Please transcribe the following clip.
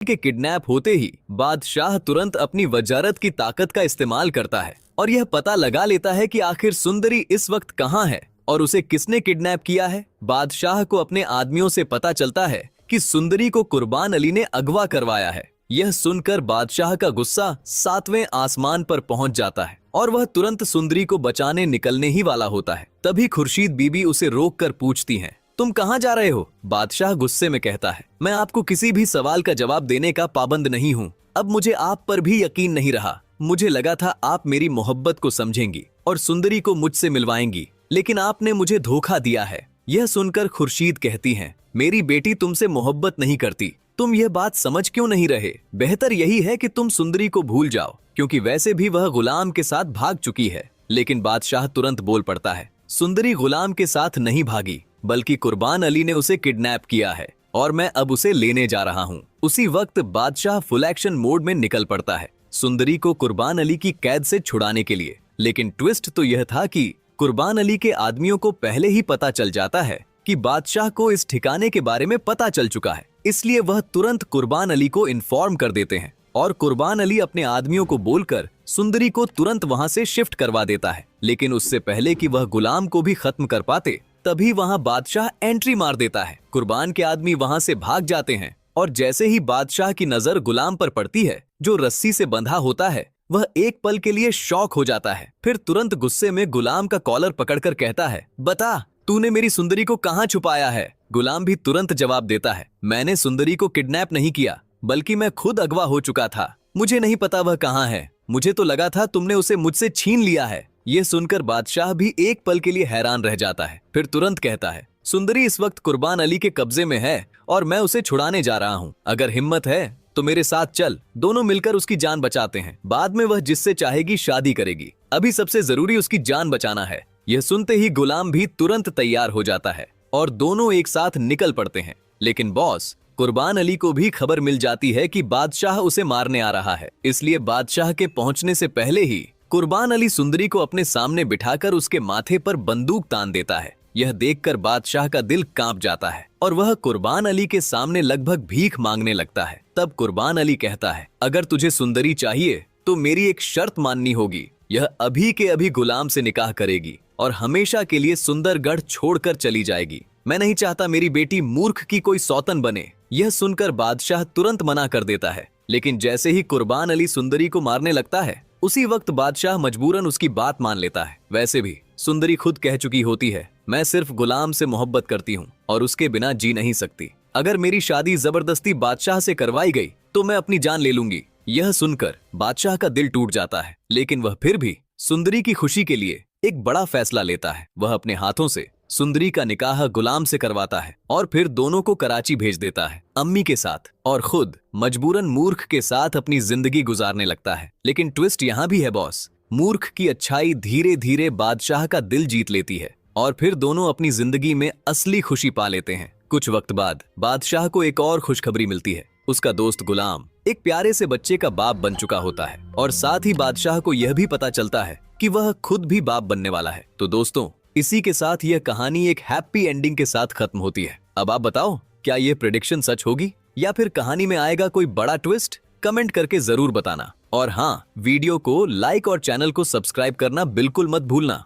के किडनैप होते ही बादशाह तुरंत अपनी वजारत की ताकत का इस्तेमाल करता है और यह पता लगा लेता है कि आखिर सुंदरी इस वक्त कहाँ है और उसे किसने किडनैप किया है। बादशाह को अपने आदमियों से पता चलता है कि सुंदरी को कुर्बान अली ने अगवा करवाया है। यह सुनकर बादशाह का गुस्सा 7वें आसमान पर पहुंच जाता है और वह तुरंत सुंदरी को बचाने निकलने ही वाला होता है। तभी खुर्शीद बीबी उसे रोककर पूछती हैं, तुम कहाँ जा रहे हो? बादशाह गुस्से में कहता है, मैं आपको किसी भी सवाल का जवाब देने का पाबंद नहीं हूँ। अब मुझे आप पर भी यकीन नहीं रहा। मुझे लगा था आप मेरी मोहब्बत को समझेंगी और सुंदरी को मुझसे मिलवाएंगी, लेकिन आपने मुझे धोखा दिया है। यह सुनकर खुर्शीद कहती हैं, मेरी बेटी तुमसे मोहब्बत नहीं करती। तुम यह बात समझ क्यों नहीं रहे? बेहतर यही है कि तुम सुंदरी को भूल जाओ, क्योंकि वैसे भी वह गुलाम के साथ भाग चुकी है। लेकिन बादशाह तुरंत बोल पड़ता है, सुंदरी गुलाम के साथ नहीं भागी, बल्कि कुर्बान अली ने उसे किडनैप किया है और मैं अब उसे लेने जा रहा हूँ। उसी वक्त बादशाह फुल एक्शन मोड में निकल पड़ता है सुंदरी को कुर्बान अली की कैद से छुड़ाने के लिए। लेकिन ट्विस्ट तो यह था कि कुर्बान अली के आदमियों को पहले ही पता चल जाता है कि बादशाह को इस ठिकाने के बारे में पता चल चुका है, इसलिए वह तुरंत कुर्बान अली को इन्फॉर्म कर देते हैं और कुर्बान अली अपने आदमियों को बोलकर सुंदरी को तुरंत वहां से शिफ्ट करवा देता है। लेकिन उससे पहले कि वह गुलाम को भी खत्म कर पाते, तभी वहां बादशाह एंट्री मार देता है। कुर्बान के आदमी वहां से भाग जाते हैं और जैसे ही बादशाह की नजर गुलाम पर पड़ती है जो रस्सी से बंधा होता है, वह एक पल के लिए शॉक हो जाता है। फिर तुरंत गुस्से में गुलाम का कॉलर पकड़कर कहता है, बता तूने मेरी सुंदरी को कहाँ छुपाया है? गुलाम भी तुरंत जवाब देता है, मैंने सुंदरी को किडनैप नहीं किया, बल्कि मैं खुद अगवा हो चुका था। मुझे नहीं पता वह कहाँ है। मुझे तो लगा था तुमने उसे मुझसे छीन लिया है। ये सुनकर बादशाह भी एक पल के लिए हैरान रह जाता है। फिर तुरंत कहता है, सुंदरी इस वक्त कुर्बान अली के कब्जे में है और मैं उसे छुड़ाने जा रहा हूँ। अगर हिम्मत है तो मेरे साथ चल, दोनों मिलकर उसकी जान बचाते हैं। बाद में वह जिससे चाहेगी शादी करेगी। अभी सबसे जरूरी उसकी जान बचाना है। यह सुनते ही गुलाम भी तुरंत तैयार हो जाता है और दोनों एक साथ निकल पड़ते हैं। लेकिन बॉस, कुर्बान अली को भी खबर मिल जाती है कि बादशाह उसे मारने आ रहा है, इसलिए बादशाह के पहुंचने से पहले ही कुर्बान अली सुंदरी को अपने सामने बिठाकर उसके माथे पर बंदूक तान देता है। यह देखकर बादशाह का दिल कांप जाता है और वह कुर्बान अली के सामने लगभग भीख मांगने लगता है। तब कुर्बान अली कहता है, अगर तुझे सुंदरी चाहिए तो मेरी एक शर्त माननी होगी। यह अभी के अभी गुलाम से निकाह करेगी और हमेशा के लिए सुंदरगढ़ छोड़कर चली जाएगी। मैं नहीं चाहता मेरी बेटी मूर्ख की कोई सौतन बने। यह सुनकर बादशाह तुरंत मना कर देता है। लेकिन जैसे ही कुर्बान अली सुंदरी को मारने लगता है, उसी वक्त बादशाह मजबूरन उसकी बात मान लेता है। वैसे भी सुंदरी खुद कह चुकी होती है, मैं सिर्फ गुलाम से मोहब्बत करती हूँ और उसके बिना जी नहीं सकती। अगर मेरी शादी जबरदस्ती बादशाह से करवाई गई तो मैं अपनी जान ले लूंगी। यह सुनकर बादशाह का दिल टूट जाता है, लेकिन वह फिर भी सुंदरी की खुशी के लिए एक बड़ा फैसला लेता है। वह अपने हाथों से सुंदरी का निकाह गुलाम से करवाता है और फिर दोनों को कराची भेज देता है अम्मी के साथ, और खुद मजबूरन मूर्ख के साथ अपनी जिंदगी गुजारने लगता है। लेकिन ट्विस्ट यहाँ भी है बॉस, मूर्ख की अच्छाई धीरे धीरे बादशाह का दिल जीत लेती है और फिर दोनों अपनी जिंदगी में असली खुशी पा लेते हैं। कुछ वक्त बाद बादशाह को एक और खुशखबरी मिलती है। उसका दोस्त गुलाम एक प्यारे से बच्चे का बाप बन चुका होता है और साथ ही बादशाह को यह भी पता चलता है कि वह खुद भी बाप बनने वाला है। तो दोस्तों, इसी के साथ यह कहानी एक हैप्पी एंडिंग के साथ खत्म होती है। अब आप बताओ, क्या यह प्रेडिक्शन सच होगी या फिर कहानी में आएगा कोई बड़ा ट्विस्ट? कमेंट करके जरूर बताना। और हाँ, वीडियो को लाइक और चैनल को सब्सक्राइब करना बिल्कुल मत भूलना।